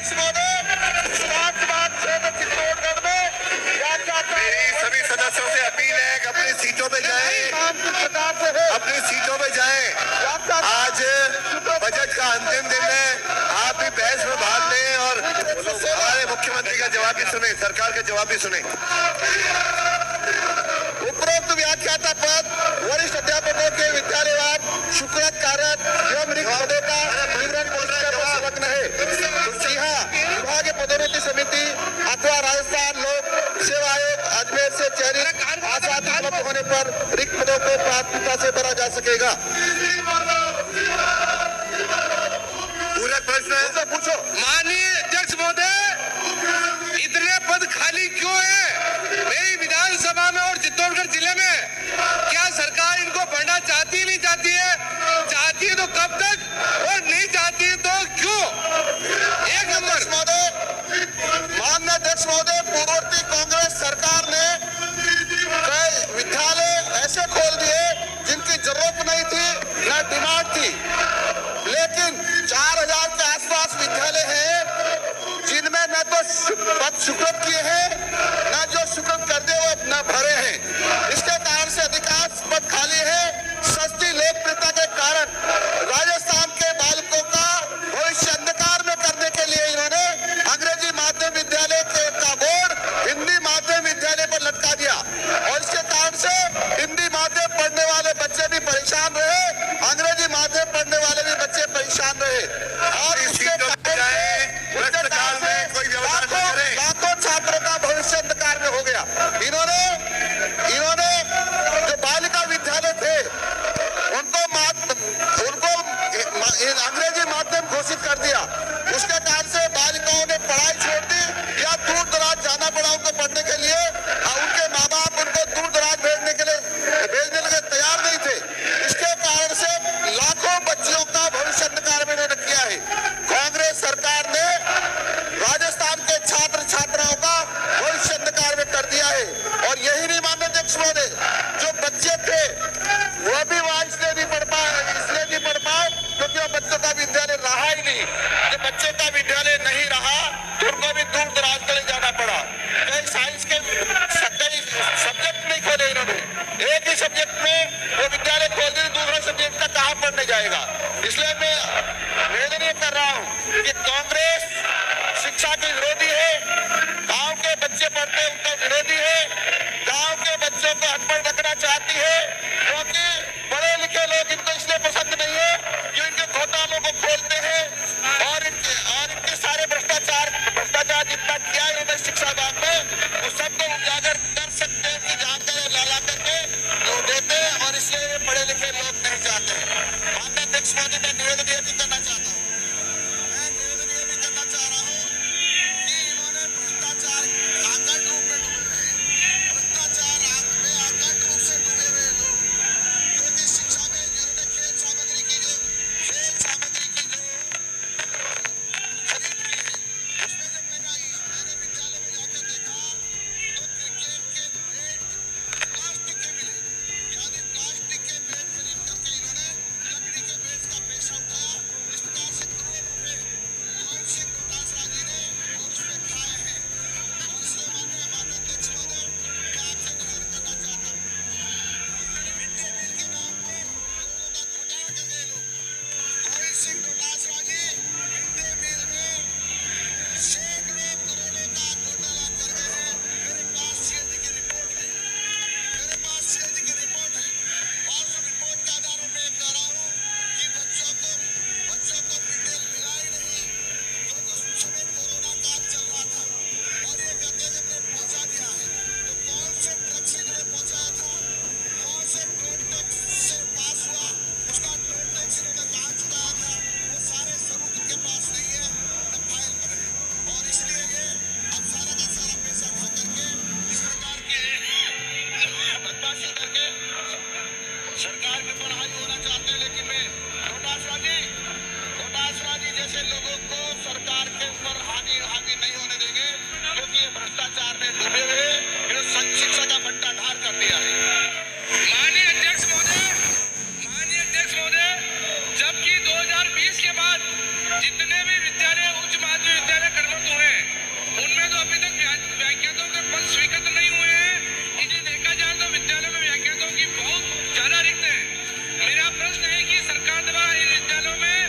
अध्यक्ष महोदय, समाजवाद क्षेत्र चित्तौड़गढ़ में मेरी सभी सदस्यों से अपील है कि अपनी सीटों पे जाएं, अपनी सीटों पे जाएं। आज बजट का अंतिम दिन है, आप भी बहस में भाग लें और हमारे मुख्यमंत्री का जवाब भी सुने, सरकार का जवाब भी सुने। उपरोक्त व्याख्याता पद वरिष्ठ अध्यापकों के विद्यालयवाद शुल्क कारण एवं रिक्त पदों का विवरण संलग्न है। जी हाँ, विभागीय पदोन्नति समिति अथवा राजस्थान लोक सेवा आयोग अजमेर से चयनित आसाद उपलब्ध होने पर रिक्त पदों को प्राथमिकता से भरा जा सकेगा। पूरा प्रश्न पूछो। माननीय अध्यक्ष महोदय, इतने पद खाली क्यों है मेरी विधानसभा में और चित्तौड़गढ़ जिले में? क्या सरकार इनको भरना चाहती नहीं चाहती है? चाहती है तो कब तक, और नहीं चाहती है तो क्यों? एक नंबर। माननीय अध्यक्ष महोदय, पूर्ववर्ती कांग्रेस सरकार ने कई विद्यालय ऐसे खोल दिए जिनकी जरूरत नहीं थी, न डिमांड थी, लेकिन 4000 के आसपास विद्यालय हैं जिनमें न तो पद स्वीकृत किए हैं, न जो स्वीकृत कर दे वो न भरे हैं। इसके कारण से अधिकांश पद खाली है। सस्ती लोकप्रियता के कारण राजस्थान के बालकों का भविष्य अंधकार में करने के लिए इन्होंने अंग्रेजी माध्यम विद्यालय का बोर्ड हिंदी माध्यम विद्यालय पर लटका दिया, और इसके कारण से हिंदी माध्यम पढ़ने वाले बच्चे भी परेशान रहे, अंग्रेजी माध्यम पढ़ने वाले भी बच्चे परेशान रहे, और इसके लाखों छात्रों का भविष्य अंधकार में हो गया। इन्होंने जो बालिका विद्यालय थे उनको अंग्रेजी माध्यम घोषित कर दिया। उसके कारण से बालिकाओं ने पढ़ाई छोड़ दी या दूर दराज जाना पड़ा उनको पढ़ने के लिए। उनके माँ बाप उनको दूर दराज भेजने के लिए तैयार नहीं थे। इसके कारण से लाखों बच्चियों का भविष्य अंधकार में इन्होंने किया है। कांग्रेस सरकार ने राजस्थान के छात्र छात्राओं का भविष्य अंधकार में कर दिया है। और यही नहीं माननीय अध्यक्ष महोदय, जो बच्चे थे वह भी वहां इसलिए नहीं पढ़ पाए क्योंकि वह बच्चों का विद्यालय रहा ही नहीं। जब बच्चे का विद्यालय नहीं रहा तो उनको भी दूर दराज के लिए जाना पड़ा। कई साइंस के सब्जेक्ट नहीं खोले इन्होंने, एक ही सब्जेक्ट में वो विद्यालय खोल दिए, दूसरे सब्जेक्ट का कहाँ पढ़ने जाएगा। इसलिए मैं निवेदन ये कर रहा हूँ कि कांग्रेस शिक्षा की विरोधी है, गांव के बच्चे पढ़ते हैं उनका विरोधी है, गांव के बच्चों को अनपढ़ रखना चाहती है, क्योंकि पढ़े लिखे लोग इनको इसलिए पसंद नहीं है कि इनके घोटालों को खोलते हैं और इनके सारे भ्रष्टाचार जितना किया है इन्होंने शिक्षा विभाग में, वो सबको उजागर कर सकते हैं कि जानकर लाला करके वो देते हैं, और इसलिए पढ़े लिखे लोग नहीं चाहते हैं। माननीय अध्यक्ष महोदय, मैं निवेदन ये भी करना चाहता हूँ, कि इन्होंने भ्रष्टाचार आकंठ रूप में डूबे हुए हैं। भ्रष्टाचार में आकंठ रूप से डूबे हुए लोग, क्योंकि शिक्षा में जिन्होंने खेल सामग्री की जो खरीद की है, उसमें जब मैंने विद्यालय में जाकर देखा तो क्रिकेट के बैट प्लास्टिक के मिले, यानी प्लास्टिक के बैट खरीद करके इन्होंने लकड़ी के बैट का पैसा उठाया। इस प्रकार से करोड़ रुपए सिंह डोटासरा जी ने और उसमें खाए हैं। और इसलिए माननीय अध्यक्ष महोदय, मैं आपसे निवेदन करना चाहता हूँ, मिड डे मील के नाम पर करोड़ों का घोटाला कर गए लोग। गोविंद सिंह डोटासरा जी मिड डे मील में सैकड़ों करोड़ों का घोटाला कर गए हैं। मेरे पास सीएजी की रिपोर्ट है, और उस रिपोर्ट के आधार पर मैं कह रहा हूँ कि बच्चों को मिड डे मील मिला ही नहीं, क्योंकि उस समय कोरोना काल चल रहा था। और ये कहते हैं जब पहुंचा दिया है तो कौन से ट्रक से इन्होंने पहुंचाया था, कौन से टोल टैक्स से पास हुआ, उसका टोल टैक्स इन्होंने कहाँ चुकाया था, वो सारे सबूत इनके पास नहीं है, न फाइल पर है। और इसलिए ये अब सारा का सारा पैसा खा करके इस प्रकार की बदमाशी करके सरकार के ऊपर हावी होना चाहते हैं। लेकिन मैं डोटासरा जी जैसे लोगों को सरकार के ऊपर हावी नहीं होने देंगे, क्योंकि ये भ्रष्टाचार में डूबे हुए इन्होंने शिक्षा का भंडार कर दिया है। माननीय अध्यक्ष महोदय, जबकि 2020 के बाद जितने भी विद्यालय उच्च माध्यमिक विद्यालय विधानसभा इन विद्यालयों में